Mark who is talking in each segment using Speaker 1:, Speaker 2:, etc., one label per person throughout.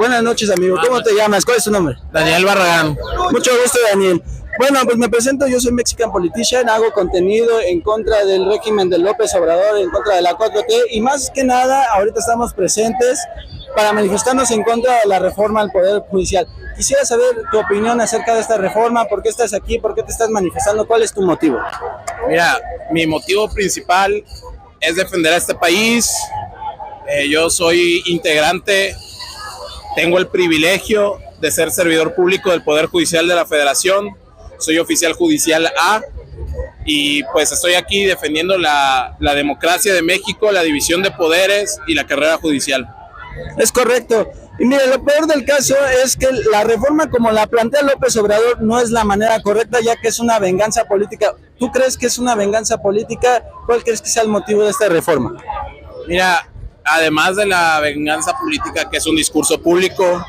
Speaker 1: Buenas noches, amigo. ¿Cómo te llamas? ¿Cuál es tu nombre?
Speaker 2: Daniel Barragán.
Speaker 1: Mucho gusto, Daniel. Bueno, pues me presento, yo soy Mexican Politician, hago contenido en contra del régimen de López Obrador, en contra de la 4T, y más que nada, ahorita estamos presentes para manifestarnos en contra de la reforma al Poder Judicial. Quisiera saber tu opinión acerca de esta reforma, por qué estás aquí, por qué te estás manifestando, cuál es tu motivo.
Speaker 2: Mira, mi motivo principal es defender a este país. Yo soy integrante, tengo el privilegio de ser servidor público del Poder Judicial de la Federación. Soy oficial judicial A y pues estoy aquí defendiendo la democracia de México, la división de poderes y la carrera judicial.
Speaker 1: Es correcto. Y mire, lo peor del caso es que la reforma como la plantea López Obrador no es la manera correcta, ya que es una venganza política. ¿Tú crees que es una venganza política? ¿Cuál crees que sea el motivo de esta reforma?
Speaker 2: Mira, además de la venganza política, que es un discurso público,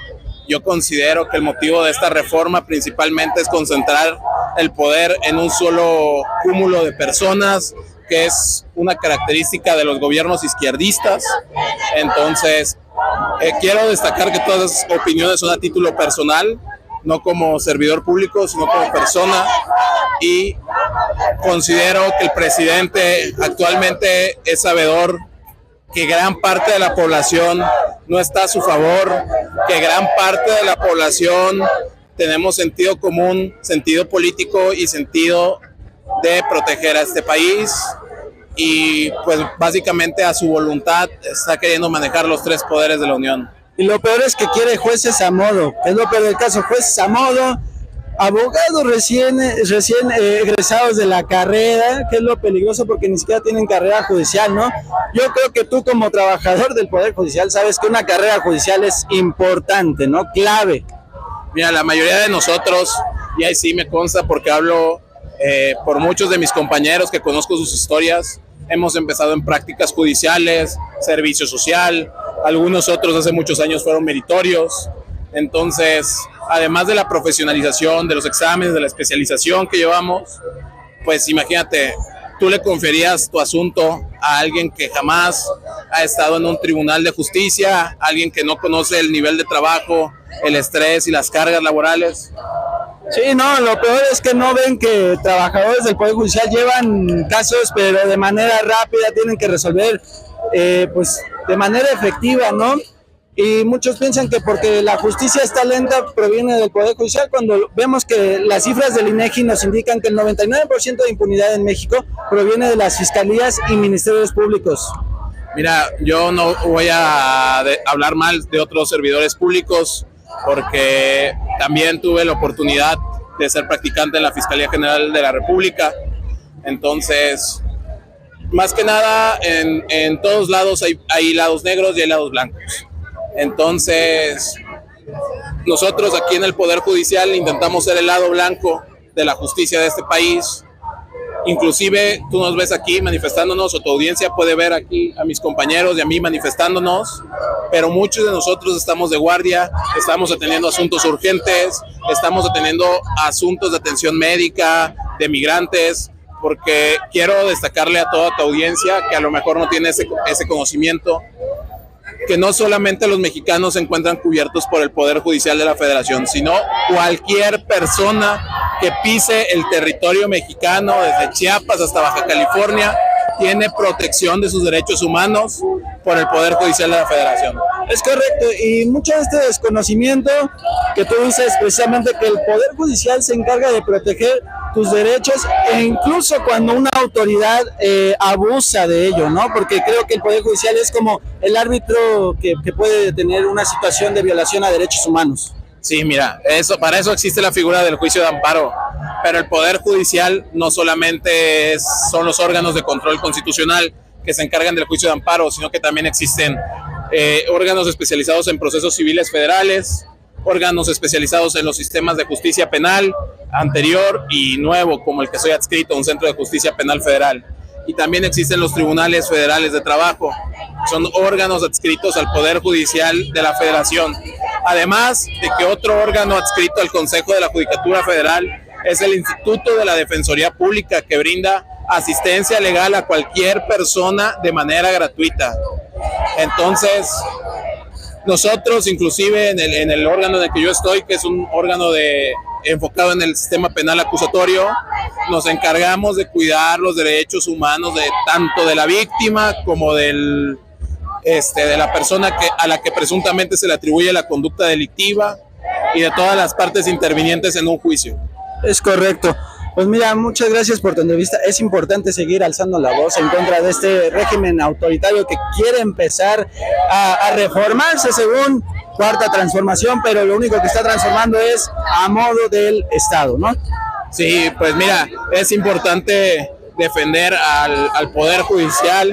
Speaker 2: yo considero que el motivo de esta reforma principalmente es concentrar el poder en un solo cúmulo de personas, que es una característica de los gobiernos izquierdistas. Entonces, quiero destacar que todas las opiniones son a título personal, no como servidor público, sino como persona, y considero que el presidente actualmente es sabedor que gran parte de la población no está a su favor, que gran parte de la población tenemos sentido común, sentido político y sentido de proteger a este país, y pues básicamente a su voluntad está queriendo manejar los tres poderes de la Unión.
Speaker 1: Y lo peor es que quiere jueces a modo, es lo peor del caso, jueces a modo, abogados recién egresados de la carrera, que es lo peligroso porque ni siquiera tienen carrera judicial, ¿no? Yo creo que tú como trabajador del Poder Judicial sabes que una carrera judicial es importante, ¿no? Clave.
Speaker 2: Mira, la mayoría de nosotros, y ahí sí me consta porque hablo por muchos de mis compañeros que conozco sus historias, hemos empezado en prácticas judiciales, servicio social, algunos otros hace muchos años fueron meritorios. Entonces, además de la profesionalización, de los exámenes, de la especialización que llevamos, pues imagínate, tú le conferías tu asunto a alguien que jamás ha estado en un tribunal de justicia, alguien que no conoce el nivel de trabajo, el estrés y las cargas laborales.
Speaker 1: Sí, no, lo peor es que no ven que trabajadores del Poder Judicial llevan casos, pero de manera rápida, tienen que resolver, pues, de manera efectiva, ¿no? Y muchos piensan que porque la justicia está lenta proviene del Poder Judicial, cuando vemos que las cifras del INEGI nos indican que el 99% de impunidad en México proviene de las fiscalías y ministerios públicos.
Speaker 2: Mira, yo no voy a hablar mal de otros servidores públicos porque también tuve la oportunidad de ser practicante en la Fiscalía General de la República. Entonces, más que nada, en todos lados hay lados negros y hay lados blancos. Entonces, nosotros aquí en el Poder Judicial intentamos ser el lado blanco de la justicia de este país. Inclusive tú nos ves aquí manifestándonos, o tu audiencia puede ver aquí a mis compañeros y a mí manifestándonos, pero muchos de nosotros estamos de guardia, estamos atendiendo asuntos urgentes, estamos atendiendo asuntos de atención médica, de migrantes, porque quiero destacarle a toda tu audiencia que a lo mejor no tiene ese conocimiento, que no solamente los mexicanos se encuentran cubiertos por el Poder Judicial de la Federación, sino cualquier persona que pise el territorio mexicano, desde Chiapas hasta Baja California, tiene protección de sus derechos humanos por el Poder Judicial de la Federación.
Speaker 1: Es correcto, y mucho de este desconocimiento que tú dices precisamente que el Poder Judicial se encarga de proteger tus derechos, e incluso cuando una autoridad abusa de ello, ¿no? Porque creo que el Poder Judicial es como el árbitro que puede tener una situación de violación a derechos humanos.
Speaker 2: Sí, mira, para eso existe la figura del juicio de amparo, pero el Poder Judicial no solamente son los órganos de control constitucional que se encargan del juicio de amparo, sino que también existen órganos especializados en procesos civiles federales, órganos especializados en los sistemas de justicia penal anterior y nuevo, como el que soy adscrito a un centro de justicia penal federal. Y también existen los tribunales federales de trabajo, son órganos adscritos al Poder Judicial de la Federación. Además de que otro órgano adscrito al Consejo de la Judicatura Federal es el Instituto de la Defensoría Pública, que brinda asistencia legal a cualquier persona de manera gratuita. Entonces, Nosotros, inclusive en el órgano en el que yo estoy, que es un órgano enfocado en el sistema penal acusatorio, nos encargamos de cuidar los derechos humanos de tanto de la víctima como de la persona a la que presuntamente se le atribuye la conducta delictiva y de todas las partes intervinientes en un juicio.
Speaker 1: Es correcto. Pues mira, muchas gracias por tu entrevista. Es importante seguir alzando la voz en contra de este régimen autoritario que quiere empezar a reformarse según Cuarta Transformación, pero lo único que está transformando es a modo del Estado, ¿no?
Speaker 2: Sí, pues mira, es importante defender al Poder Judicial,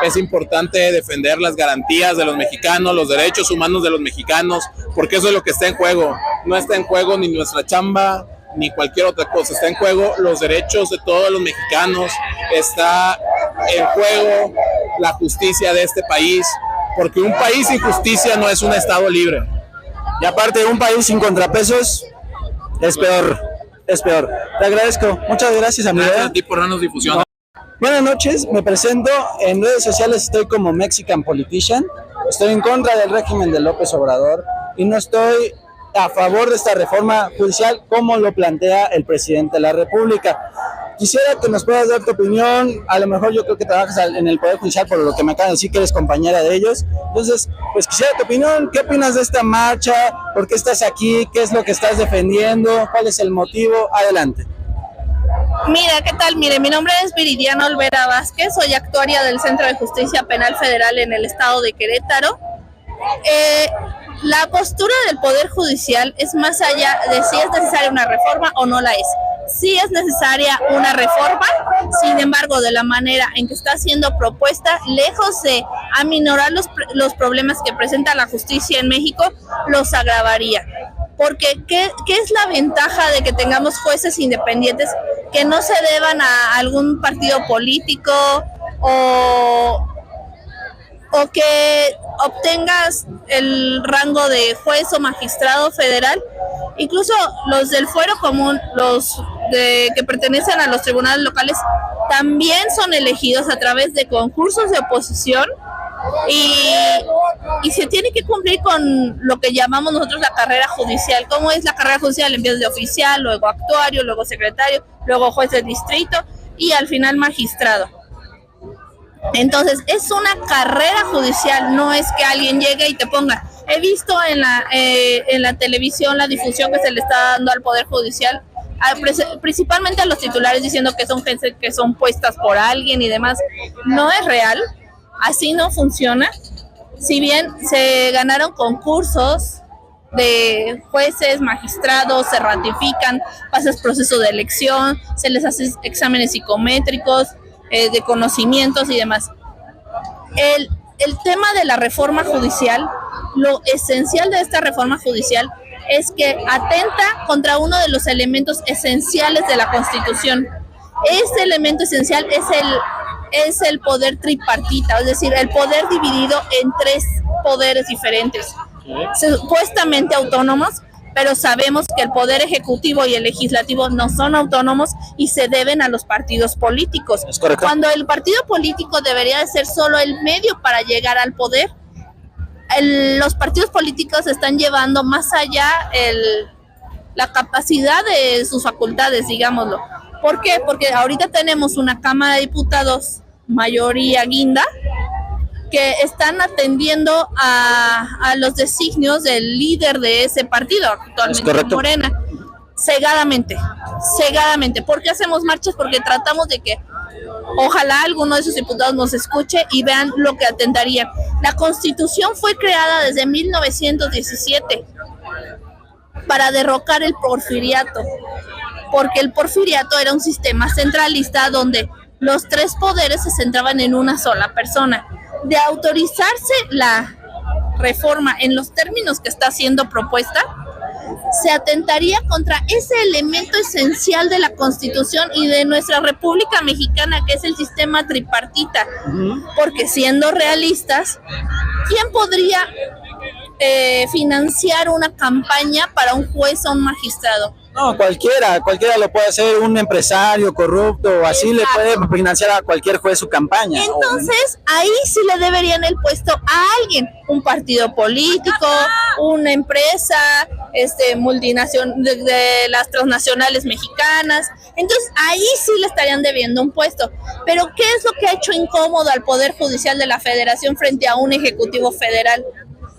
Speaker 2: es importante defender las garantías de los mexicanos, los derechos humanos de los mexicanos, porque eso es lo que está en juego. No está en juego ni nuestra chamba, ni cualquier otra cosa, está en juego los derechos de todos los mexicanos, está en juego la justicia de este país, porque un país sin justicia no es un estado libre.
Speaker 1: Y aparte, un país sin contrapesos es peor, es peor. Te agradezco, muchas gracias, amigo.
Speaker 2: Gracias a ti por darnos difusión.
Speaker 1: Buenas noches, me presento, en redes sociales estoy como Mexican Politician, estoy en contra del régimen de López Obrador y no estoy a favor de esta reforma judicial como lo plantea el presidente de la República. Quisiera que nos puedas dar tu opinión, a lo mejor yo creo que trabajas en el Poder Judicial por lo que me acaban de decir que eres compañera de ellos, entonces pues quisiera tu opinión, ¿qué opinas de esta marcha? ¿Por qué estás aquí? ¿Qué es lo que estás defendiendo? ¿Cuál es el motivo? Adelante.
Speaker 3: Mira, ¿qué tal? Mire, mi nombre es Viridiana Olvera Vázquez, soy actuaria del Centro de Justicia Penal Federal en el estado de Querétaro. La postura del Poder Judicial es más allá de si es necesaria una reforma o no la es. Sí es necesaria una reforma, sin embargo, de la manera en que está siendo propuesta, lejos de aminorar los problemas que presenta la justicia en México, los agravaría. Porque, ¿qué es la ventaja de que tengamos jueces independientes que no se deban a algún partido político o que obtengas el rango de juez o magistrado federal? Incluso los del fuero común, los que pertenecen a los tribunales locales, también son elegidos a través de concursos de oposición y se tiene que cumplir con lo que llamamos nosotros la carrera judicial. ¿Cómo es la carrera judicial? Empiezas de oficial, luego actuario, luego secretario, luego juez de distrito y al final magistrado. Entonces, es una carrera judicial, no es que alguien llegue y te ponga. He visto en la televisión la difusión que se le está dando al Poder Judicial, principalmente a los titulares, diciendo que son gente que son puestas por alguien y demás. No es real, así no funciona. Si bien se ganaron concursos de jueces, magistrados, se ratifican, pasas proceso de elección, se les hace exámenes psicométricos, de conocimientos y demás. El tema de la reforma judicial, lo esencial de esta reforma judicial es que atenta contra uno de los elementos esenciales de la Constitución. Este elemento esencial es el poder tripartita, es decir, el poder dividido en tres poderes diferentes, supuestamente autónomos, pero sabemos que el poder ejecutivo y el legislativo no son autónomos y se deben a los partidos políticos. Cuando el partido político debería de ser solo el medio para llegar al poder, los partidos políticos están llevando más allá la capacidad de sus facultades, digámoslo. ¿Por qué? Porque ahorita tenemos una Cámara de Diputados, mayoría guinda, que están atendiendo a los designios del líder de ese partido, actualmente Morena, cegadamente. ¿Por qué hacemos marchas? Porque tratamos de que ojalá alguno de esos diputados nos escuche y vean lo que atentaría. La Constitución fue creada desde 1917 para derrocar el porfiriato, porque el porfiriato era un sistema centralista donde los tres poderes se centraban en una sola persona. De autorizarse la reforma en los términos que está siendo propuesta, se atentaría contra ese elemento esencial de la Constitución y de nuestra República Mexicana, que es el sistema tripartita. Porque siendo realistas, ¿quién podría financiar una campaña para un juez o un magistrado?
Speaker 1: No, cualquiera lo puede hacer, un empresario corrupto o así. Exacto. Le puede financiar a cualquier juez su campaña.
Speaker 3: Entonces, ahí sí le deberían el puesto a alguien, un partido político, una empresa, multinacional de las transnacionales mexicanas. Entonces, ahí sí le estarían debiendo un puesto. Pero, ¿qué es lo que ha hecho incómodo al Poder Judicial de la Federación frente a un Ejecutivo Federal?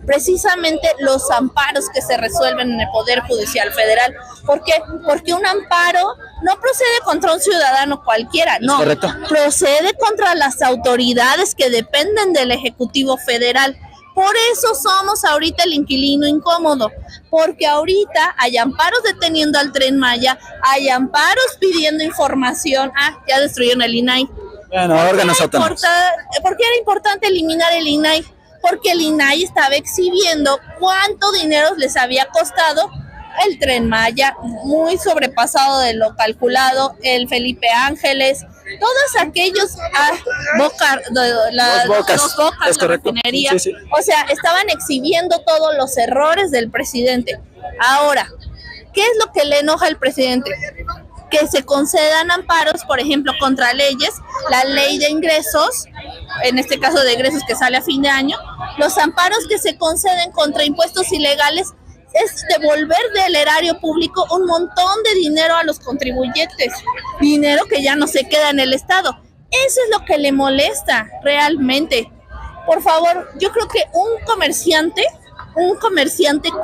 Speaker 3: Precisamente los amparos que se resuelven en el Poder Judicial Federal. ¿Por qué? Porque un amparo no procede contra un ciudadano cualquiera, no, procede contra las autoridades que dependen del Ejecutivo Federal. Por eso somos ahorita el inquilino incómodo, porque ahorita hay amparos deteniendo al Tren Maya, hay amparos pidiendo información. Ya destruyeron el INAI.
Speaker 1: Bueno, órganos autónomos.
Speaker 3: ¿Por qué era importante eliminar el INAI? Porque el INAI estaba exhibiendo cuánto dinero les había costado el Tren Maya, muy sobrepasado de lo calculado, el Felipe Ángeles, todos aquellos dos bocas, la refinería. Sí. O sea, estaban exhibiendo todos los errores del presidente. Ahora, ¿qué es lo que le enoja al presidente? Que se concedan amparos, por ejemplo, contra leyes, la ley de ingresos, en este caso de ingresos que sale a fin de año, los amparos que se conceden contra impuestos ilegales es devolver del erario público un montón de dinero a los contribuyentes, dinero que ya no se queda en el Estado. Eso es lo que le molesta realmente. Por favor, yo creo que un comerciante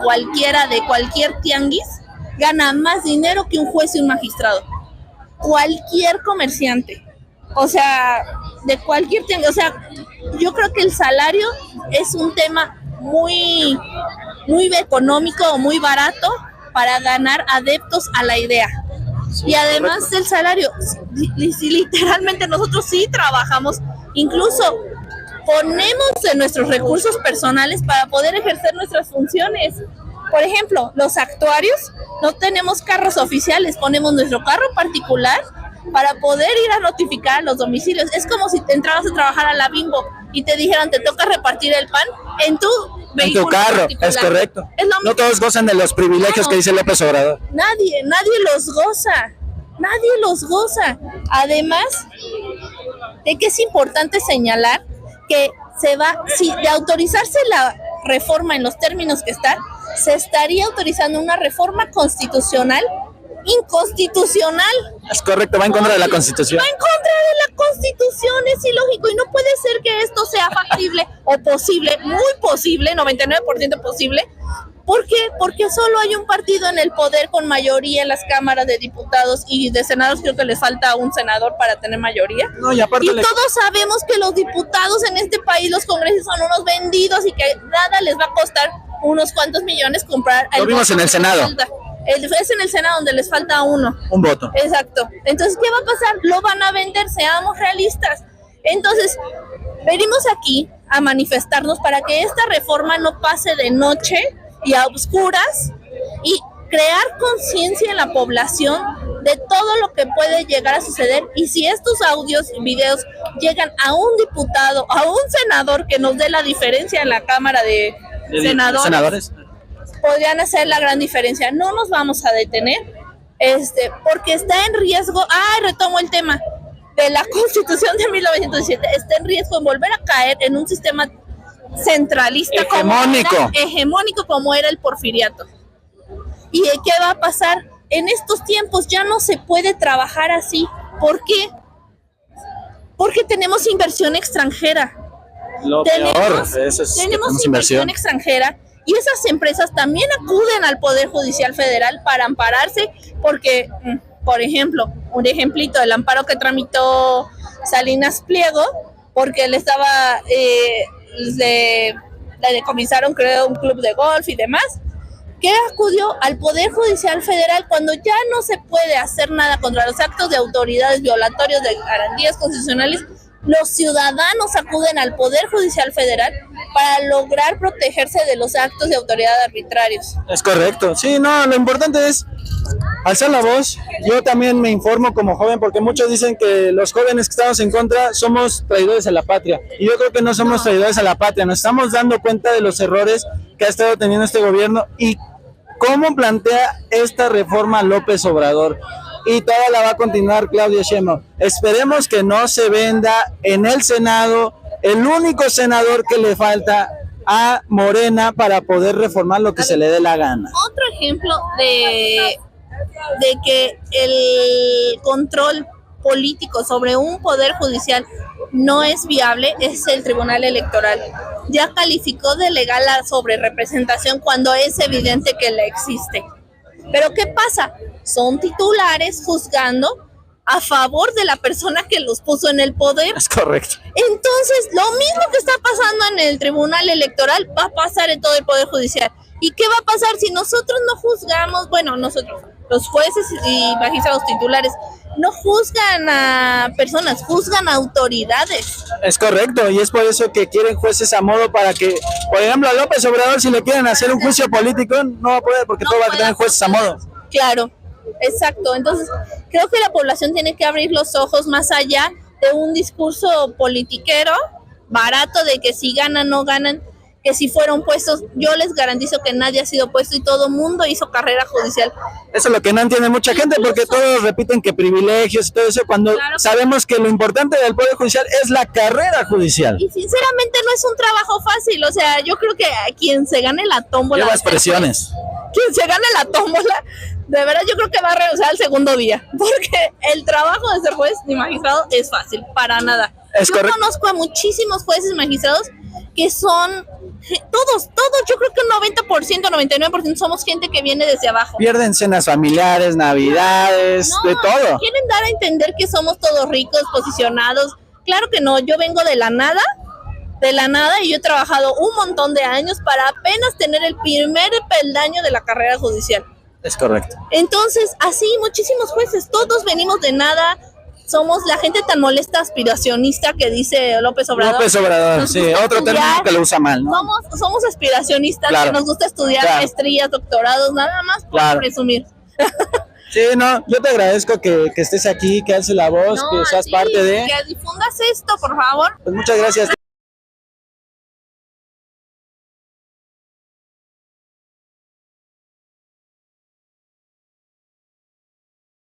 Speaker 3: cualquiera de cualquier tianguis gana más dinero que un juez y un magistrado. Cualquier comerciante. O sea, de cualquier tianguis. O sea, yo creo que el salario es un tema muy económico o muy barato para ganar adeptos a la idea. Y además del salario, literalmente nosotros sí trabajamos, incluso ponemos de nuestros recursos personales para poder ejercer nuestras funciones. Por ejemplo, los actuarios no tenemos carros oficiales, ponemos nuestro carro particular para poder ir a notificar a los domicilios. Es como si te entrabas a trabajar a la Bimbo y te dijeran, te toca repartir el pan en tu vehículo. En tu carro, particular.
Speaker 1: Es correcto. Es no todos gozan de los privilegios que dice López Obrador.
Speaker 3: Nadie los goza. Además de que es importante señalar que si de autorizarse la reforma en los términos que está, se estaría autorizando una reforma constitucional inconstitucional.
Speaker 1: Es correcto, va en contra de la Constitución.
Speaker 3: Va en contra de la Constitución, es ilógico y no puede ser que esto sea factible o posible, muy posible, 99% posible. ¿Por qué? Porque solo hay un partido en el poder con mayoría en las cámaras de diputados y de senadores. Creo que les falta un senador para tener mayoría.
Speaker 1: No, y
Speaker 3: todos sabemos que los diputados en este país, los congresistas, son unos vendidos y que nada les va a costar unos cuantos millones comprar.
Speaker 1: Lo vimos en el Senado.
Speaker 3: Es en el Senado donde les falta un voto. Exacto. Entonces, ¿qué va a pasar? Lo van a vender, seamos realistas. Entonces, venimos aquí a manifestarnos para que esta reforma no pase de noche y a oscuras y crear conciencia en la población de todo lo que puede llegar a suceder. Y si estos audios y videos llegan a un diputado, a un senador que nos dé la diferencia en la Cámara de senadores, podrían hacer la gran diferencia. No nos vamos a detener, porque está en riesgo. Retomo el tema de la Constitución de 1917. Está en riesgo en volver a caer en un sistema centralista hegemónico como era el porfiriato. ¿Y qué va a pasar? En estos tiempos ya no se puede trabajar así. ¿Por qué? Porque tenemos inversión extranjera. Tenemos inversión extranjera. Y esas empresas también acuden al Poder Judicial Federal para ampararse, porque, por ejemplo, un ejemplito del amparo que tramitó Salinas Pliego, porque le decomisaron, creo, un club de golf y demás, que acudió al Poder Judicial Federal cuando ya no se puede hacer nada contra los actos de autoridades violatorios de garantías constitucionales. Los ciudadanos acuden al Poder Judicial Federal para lograr protegerse de los actos de autoridad arbitrarios.
Speaker 1: Es correcto. Sí, no, lo importante es alzar la voz. Yo también me informo como joven, porque muchos dicen que los jóvenes que estamos en contra somos traidores a la patria. Y yo creo que no somos traidores a la patria. Nos estamos dando cuenta de los errores que ha estado teniendo este gobierno y cómo plantea esta reforma López Obrador. Y toda la va a continuar Claudia Sheinbaum. Esperemos que no se venda en el Senado el único senador que le falta a Morena para poder reformar lo que se le dé la gana.
Speaker 3: Otro ejemplo de que el control político sobre un poder judicial no es viable es el Tribunal Electoral. Ya calificó de legal la sobrerepresentación cuando es evidente que la existe. Pero ¿qué pasa? Son titulares juzgando a favor de la persona que los puso en el poder.
Speaker 1: Es correcto.
Speaker 3: Entonces, lo mismo que está pasando en el Tribunal Electoral va a pasar en todo el Poder Judicial. ¿Y qué va a pasar si nosotros no juzgamos? Bueno, nosotros, los jueces y magistrados titulares, no juzgan a personas, juzgan a autoridades.
Speaker 1: Es correcto, y es por eso que quieren jueces a modo para que, por ejemplo, a López Obrador, si le quieren hacer un juicio político, no va a poder porque todo va a tener jueces a modo.
Speaker 3: Claro, exacto. Entonces, creo que la población tiene que abrir los ojos más allá de un discurso politiquero barato de que si ganan, no ganan, que si fueron puestos, yo les garantizo que nadie ha sido puesto y todo mundo hizo carrera judicial.
Speaker 1: Eso es lo que no entiende mucha gente, porque todos repiten que privilegios y todo eso, cuando sabemos que lo importante del Poder Judicial es la carrera judicial.
Speaker 3: Y sinceramente no es un trabajo fácil, o sea, yo creo que a quien se gane la tómbola...
Speaker 1: Llevas presiones.
Speaker 3: Quien se gane la tómbola, de verdad yo creo que va a renunciar al segundo día, porque el trabajo de ser juez ni magistrado es fácil, para nada.
Speaker 1: Es
Speaker 3: yo
Speaker 1: correcto.
Speaker 3: Conozco a muchísimos jueces y magistrados que son... Todos, yo creo que un 90%, 99% somos gente que viene desde abajo.
Speaker 1: Pierden cenas familiares, navidades,
Speaker 3: No,
Speaker 1: de todo.
Speaker 3: Quieren dar a entender que somos todos ricos, posicionados. Claro que no, yo vengo de la nada, y yo he trabajado un montón de años para apenas tener el primer peldaño de la carrera judicial.
Speaker 1: Es correcto.
Speaker 3: Entonces, así muchísimos jueces, todos venimos de nada. Somos la gente tan molesta, aspiracionista que dice López Obrador.
Speaker 1: López Obrador, sí, otro término que lo usa mal, ¿no?
Speaker 3: Somos aspiracionistas,
Speaker 1: claro,
Speaker 3: que nos gusta estudiar maestrías, doctorados, nada más por presumir.
Speaker 1: Sí, no, yo te agradezco que estés aquí, que alces la voz, que seas parte de...
Speaker 3: Que difundas esto, por favor.
Speaker 1: Pues muchas gracias.